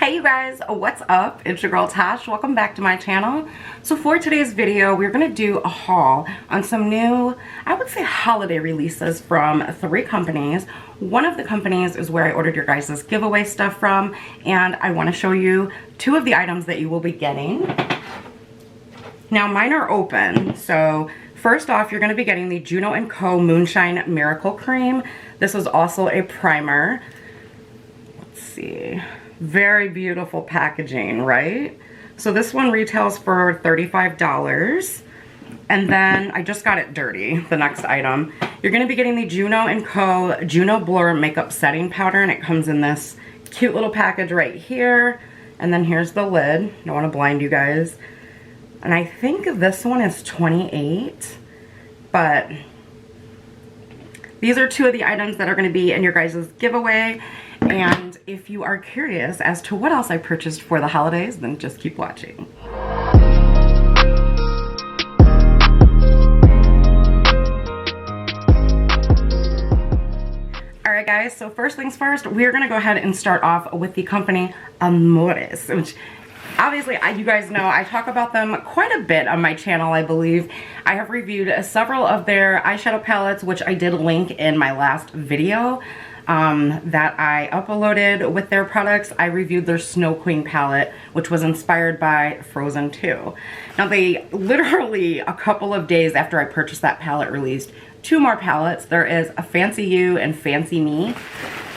Hey you guys, what's up? It's your girl Tash. Welcome back to my channel. So for today's video, we're going to do a haul on some new, I would say holiday releases from 3 companies. One of the companies is where I ordered your guys' giveaway stuff from, and I want to show you 2 of the items that you will be getting. Now mine are open, so first off, you're going to be getting the Juno Co Moonshine Miracle Cream. This is also a primer. Let's see. Very beautiful packaging, right? So this one retails for $35. And then I just got it dirty, the next item. You're going to be getting the Juno Co Juno Blur Makeup Setting Powder, and it comes in this cute little package right here. And then here's the lid. Don't want to blind you guys. And I think this one is $28, but these are 2 of the items that are going to be in your guys' giveaway. And if you are curious as to what else I purchased for the holidays, then just keep watching. Alright guys, so first things first, we're going to go ahead and start off with the company Amorus, which obviously, you guys know I talk about them quite a bit on my channel, I believe. I have reviewed several of their eyeshadow palettes, which I did link in my last video that I uploaded with their products. I reviewed their Snow Queen palette, which was inspired by Frozen 2. Now, they literally, a couple of days after I purchased that palette, released 2 more palettes. There is a Fancy You and Fancy Me.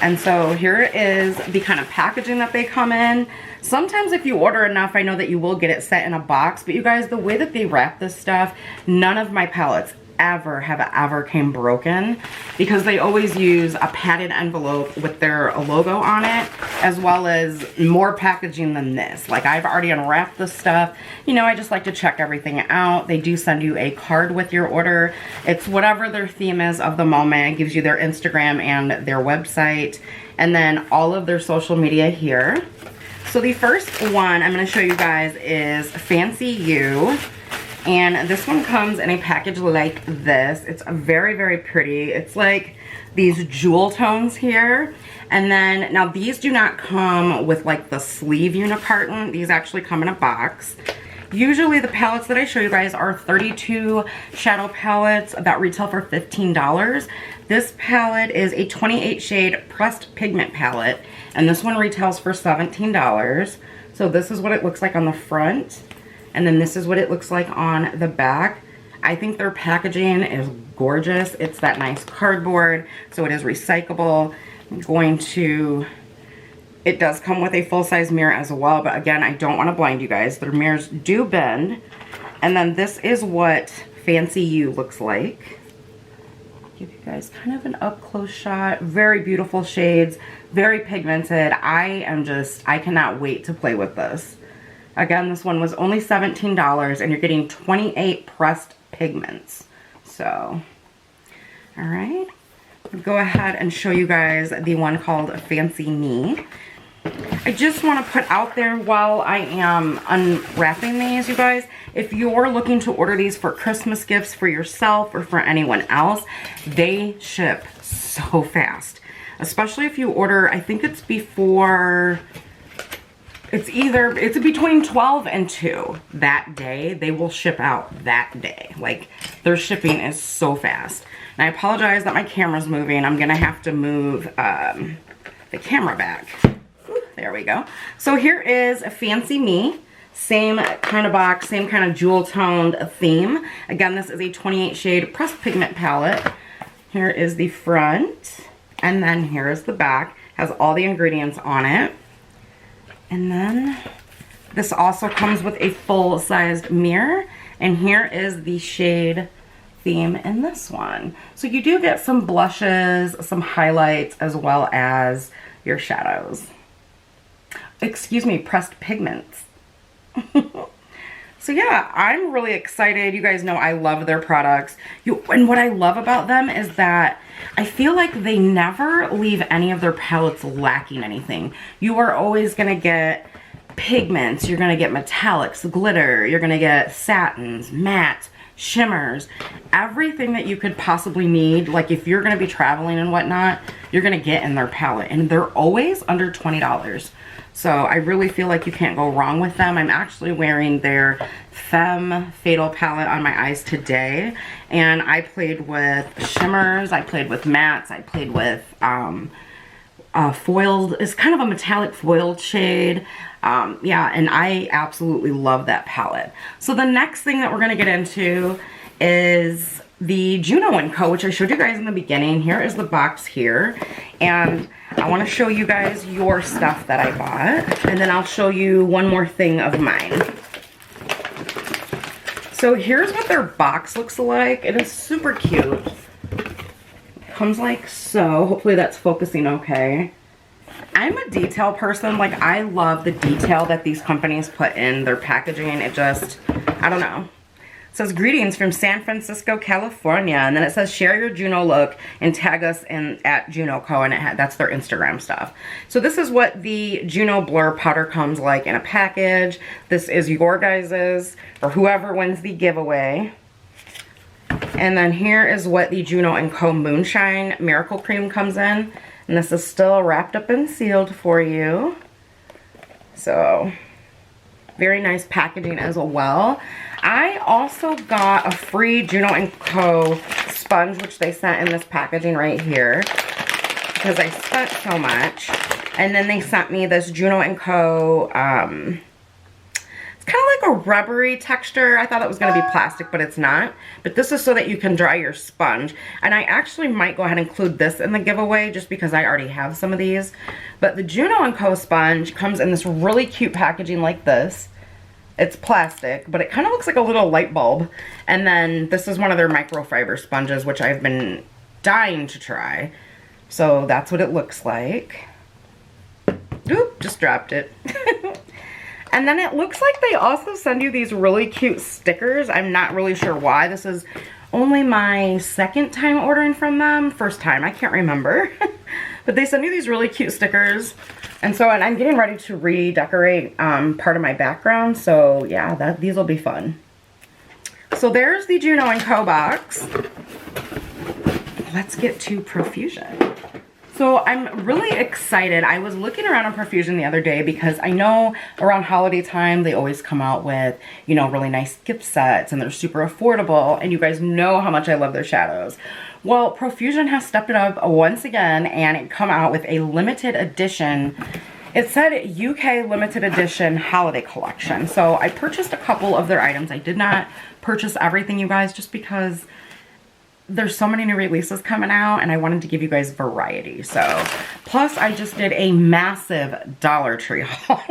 And so here is the kind of packaging that they come in. Sometimes if you order enough, I know that you will get it set in a box, but you guys, the way that they wrap this stuff, none of my palettes ever came broken, because they always use a padded envelope with their logo on it, as well as more packaging than this. Like, I've already unwrapped this stuff. You know, I just like to check everything out. They do send you a card with your order. It's whatever their theme is of the moment. It gives you their Instagram and their website, and then all of their social media here. So the first one I'm going to show you guys is Fancy You. And this one comes in a package like this. It's very pretty. It's like these jewel tones here. And then, now these do not come with like the sleeve unicarton. These actually come in a box. Usually the palettes that I show you guys are 32 shadow palettes that retail for $15. This palette is a 28 shade pressed pigment palette, and this one retails for $17. So this is what it looks like on the front. And then this is what it looks like on the back. I think their packaging is gorgeous. It's that nice cardboard, so it is recyclable. It does come with a full-size mirror as well, but again, I don't want to blind you guys. Their mirrors do bend. And then this is what Fancy You looks like. Give you guys kind of an up-close shot. Very beautiful shades, very pigmented. I cannot wait to play with this. Again, this one was only $17, and you're getting 28 pressed pigments. So, all right. Go ahead and show you guys the one called Fancy Me. I just want to put out there while I am unwrapping these, you guys, if you're looking to order these for Christmas gifts for yourself or for anyone else, they ship so fast. Especially if you order, I think it's before... It's between 12 and 2 that day. They will ship out that day. Like, their shipping is so fast. And I apologize that my camera's moving. I'm going to have to move the camera back. There we go. So here is Fancy Me. Same kind of box, same kind of jewel toned theme. Again, this is a 28 shade pressed pigment palette. Here is the front. And then here is the back. Has all the ingredients on it. And then this also comes with a full-sized mirror. And here is the shade theme in this one. So you do get some blushes, some highlights, as well as your shadows. Excuse me, pressed pigments. So yeah, I'm really excited. You guys know I love their products. And what I love about them is that I feel like they never leave any of their palettes lacking anything. You are always going to get pigments, you're going to get metallics, glitter, you're going to get satins, matte, shimmers, everything that you could possibly need. Like if you're going to be traveling and whatnot, you're going to get in their palette, and they're always under $20. So I really feel like you can't go wrong with them. I'm actually wearing their Femme Fatal palette on my eyes today. And I played with shimmers, I played with mattes, I played with foiled, it's kind of a metallic foiled shade. Yeah, and I absolutely love that palette. So the next thing that we're going to get into is the Juno Co, which I showed you guys in the beginning. Here is the box here, and I want to show you guys your stuff that I bought, and then I'll show you one more thing of mine. So here's what their box looks like. It is super cute. It comes like so. Hopefully that's focusing okay. I'm a detail person. Like, I love the detail that these companies put in their packaging. It just, I don't know. It says, greetings from San Francisco, California. And then it says, share your Juno look and tag us at Juno Co. And that's their Instagram stuff. So this is what the Juno Blur powder comes like in a package. This is your guys's, or whoever wins the giveaway. And then here is what the Juno Co Moonshine Miracle Cream comes in. And this is still wrapped up and sealed for you. So, very nice packaging as well. I also got a free Juno Co sponge, which they sent in this packaging right here, because I spent so much. And then they sent me this Juno Co, it's kind of like a rubbery texture. I thought it was going to be plastic, but it's not. But this is so that you can dry your sponge. And I actually might go ahead and include this in the giveaway just because I already have some of these. But the Juno Co sponge comes in this really cute packaging like this. It's plastic, but it kind of looks like a little light bulb. And then this is one of their microfiber sponges, which I've been dying to try. So that's what it looks like. Oop, just dropped it. And then it looks like they also send you these really cute stickers. I'm not really sure why. This is only my second time ordering from them. First time, I can't remember. But they send you these really cute stickers. And so, and I'm getting ready to redecorate part of my background. So yeah, these will be fun. So there's the Juno Co box. Let's get to Profusion. So I'm really excited. I was looking around on Profusion the other day because I know around holiday time they always come out with, you know, really nice gift sets, and they're super affordable, and you guys know how much I love their shadows. Well, Profusion has stepped it up once again, and it come out with a limited edition. It said UK limited edition holiday collection. So I purchased a couple of their items. I did not purchase everything, you guys, just because there's so many new releases coming out and I wanted to give you guys variety. So, plus I just did a massive Dollar Tree haul.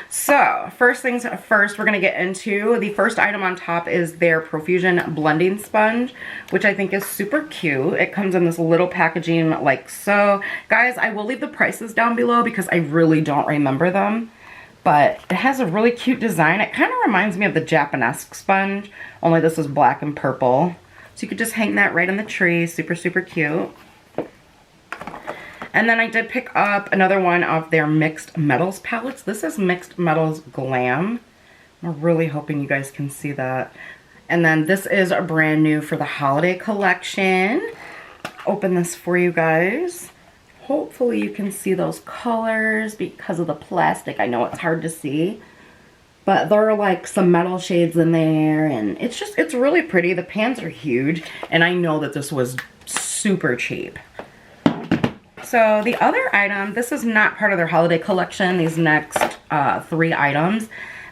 So, first things first, we're going to get into the first item on top is their Profusion blending sponge, which I think is super cute. It comes in this little packaging like so. Guys, I will leave the prices down below because I really don't remember them. But it has a really cute design. It kind of reminds me of the Japanesque sponge, only this is black and purple. So you could just hang that right on the tree. Super, super cute. And then I did pick up another one of their Mixed Metals palettes. This is Mixed Metals Glam. I'm really hoping you guys can see that. And then this is a brand new for the holiday collection. Open this for you guys. Hopefully you can see those colors because of the plastic. I know it's hard to see. But there are like some metal shades in there, and it's really pretty. The pans are huge, and I know that this was super cheap. So the other item, this is not part of their holiday collection, these next 3 items.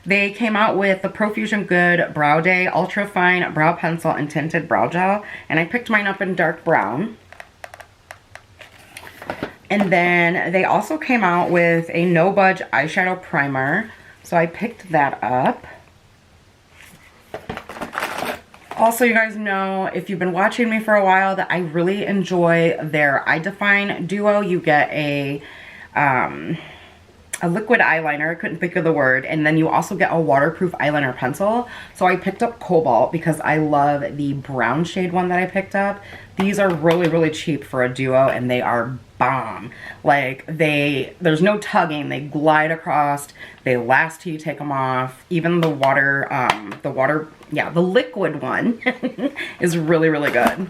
They came out with the Profusion Good Brow Day Ultra Fine Brow Pencil and Tinted Brow Gel, and I picked mine up in dark brown. And then they also came out with a No Budge Eyeshadow Primer. So I picked that up. Also, you guys know, if you've been watching me for a while, that I really enjoy their Eye Define duo. You get a liquid eyeliner, I couldn't think of the word, and then you also get a waterproof eyeliner pencil. So I picked up Cobalt because I love the brown shade one that I picked up. These are really, really cheap for a duo, and they are bomb. Like, there's no tugging, they glide across, they last till you take them off. Even the the liquid one is really, really good.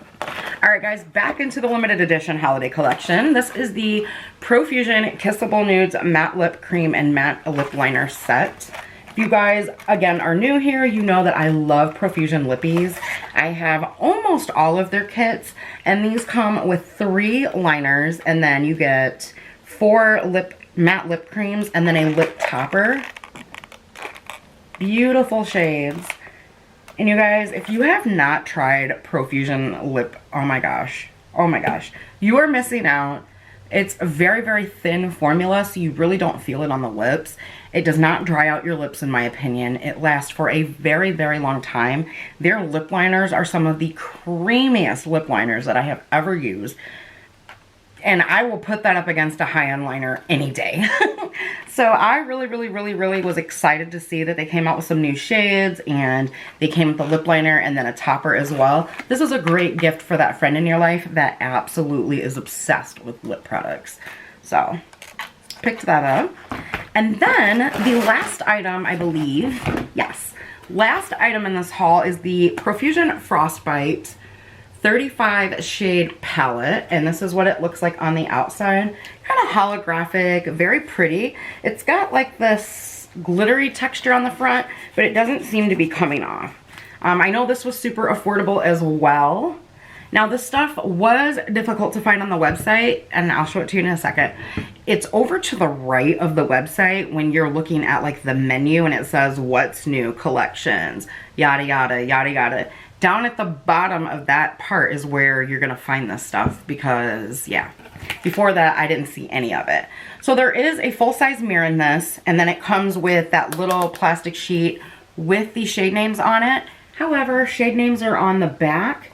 Alright guys, back into the limited edition holiday collection. This is the Profusion Kissable Nudes Matte Lip Cream and Matte Lip Liner set. If you guys, again, are new here, you know that I love Profusion lippies. I have almost all of their kits, and these come with 3 liners, and then you get 4 matte lip creams, and then a lip topper. Beautiful shades. And you guys, if you have not tried Profusion lip, oh my gosh, you are missing out. It's a very, very thin formula, so you really don't feel it on the lips. It does not dry out your lips, in my opinion. It lasts for a very, very long time. Their lip liners are some of the creamiest lip liners that I have ever used. And I will put that up against a high-end liner any day. So I really was excited to see that they came out with some new shades, and they came with a lip liner and then a topper as well. This is a great gift for that friend in your life that absolutely is obsessed with lip products. So picked that up. And then the last item, I believe, yes, last item in this haul is the Profusion Frostbite 35 shade palette, and this is what it looks like on the outside. Kind of holographic, very pretty. It's got like this glittery texture on the front, but it doesn't seem to be coming off. I know this was super affordable as well. Now this stuff was difficult to find on the website, and I'll show it to you in a second. It's over to the right of the website when you're looking at like the menu, and it says what's new, collections, yada yada yada yada. Down at the bottom of that part is where you're gonna find this stuff, because yeah, before that I didn't see any of it. So there is a full-size mirror in this, and then it comes with that little plastic sheet with the shade names on it. However, shade names are on the back,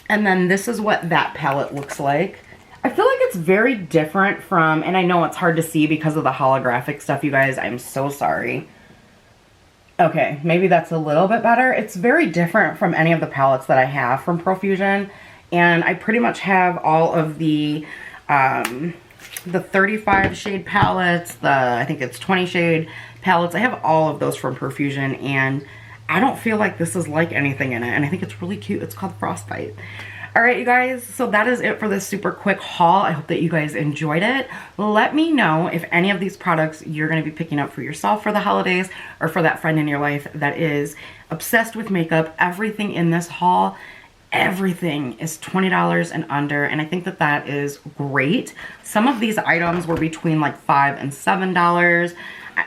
and then this is what that palette looks like. I feel like it's very different from, and I know it's hard to see because of the holographic stuff, you guys, I'm so sorry. Okay, maybe that's a little bit better. It's very different from any of the palettes that I have from Profusion, and I pretty much have all of the 35 shade palettes, I think it's 20 shade palettes. I have all of those from Profusion, and I don't feel like this is like anything in it, and I think it's really cute. It's called Frostbite. Alright you guys, so that is it for this super quick haul. I hope that you guys enjoyed it. Let me know if any of these products you're going to be picking up for yourself for the holidays, or for that friend in your life that is obsessed with makeup. Everything in this haul, everything is $20 and under, and I think that that is great. Some of these items were between like $5 and $7.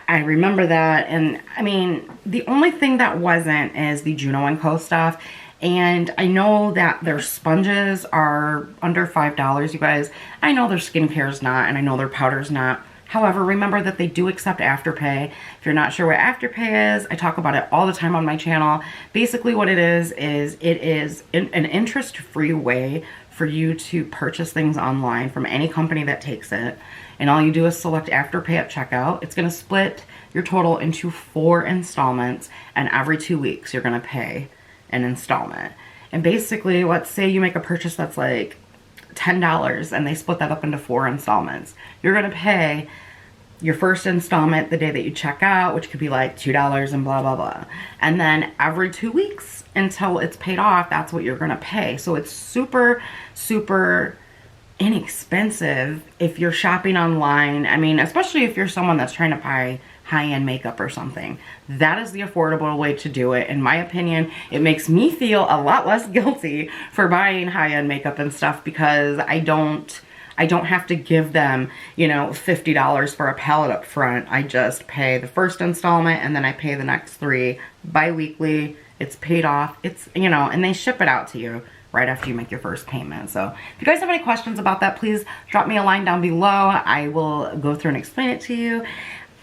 I remember that, and I mean, the only thing that wasn't is the Juno Co stuff. And I know that their sponges are under $5, you guys. I know their skincare is not, and I know their powder is not. However, remember that they do accept Afterpay. If you're not sure what Afterpay is, I talk about it all the time on my channel. Basically what it is an interest-free way for you to purchase things online from any company that takes it. And all you do is select Afterpay at checkout. It's going to split your total into 4 installments, and every 2 weeks you're going to pay an installment. And basically, let's say you make a purchase that's like $10 and they split that up into 4 installments. You're gonna pay your first installment the day that you check out, which could be like $2 and blah blah blah. And then every 2 weeks until it's paid off, that's what you're gonna pay. So it's super inexpensive if you're shopping online. I mean, especially if you're someone that's trying to buy high-end makeup or something. That is the affordable way to do it. In my opinion, it makes me feel a lot less guilty for buying high-end makeup and stuff, because I don't have to give them, you know, $50 for a palette up front. I just pay the first installment, and then I pay the next 3 bi-weekly. It's paid off. It's, you know, and they ship it out to you right after you make your first payment. So if you guys have any questions about that, please drop me a line down below. I will go through and explain it to you.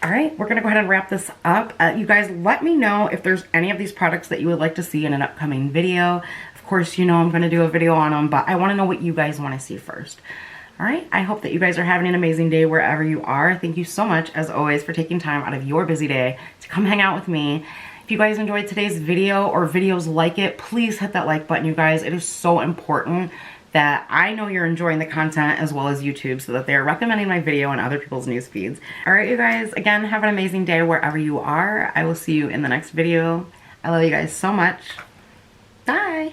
All right, we're gonna go ahead and wrap this up. You guys, let me know if there's any of these products that you would like to see in an upcoming video. Of course, you know I'm gonna do a video on them, but I wanna know what you guys wanna see first. All right, I hope that you guys are having an amazing day wherever you are. Thank you so much, as always, for taking time out of your busy day to come hang out with me. If you guys enjoyed today's video or videos like it, please hit that like button, you guys. It is so important that I know you're enjoying the content as well as YouTube, so that they're recommending my video in other people's news feeds. All right, you guys, again, have an amazing day wherever you are. I will see you in the next video. I love you guys so much. Bye.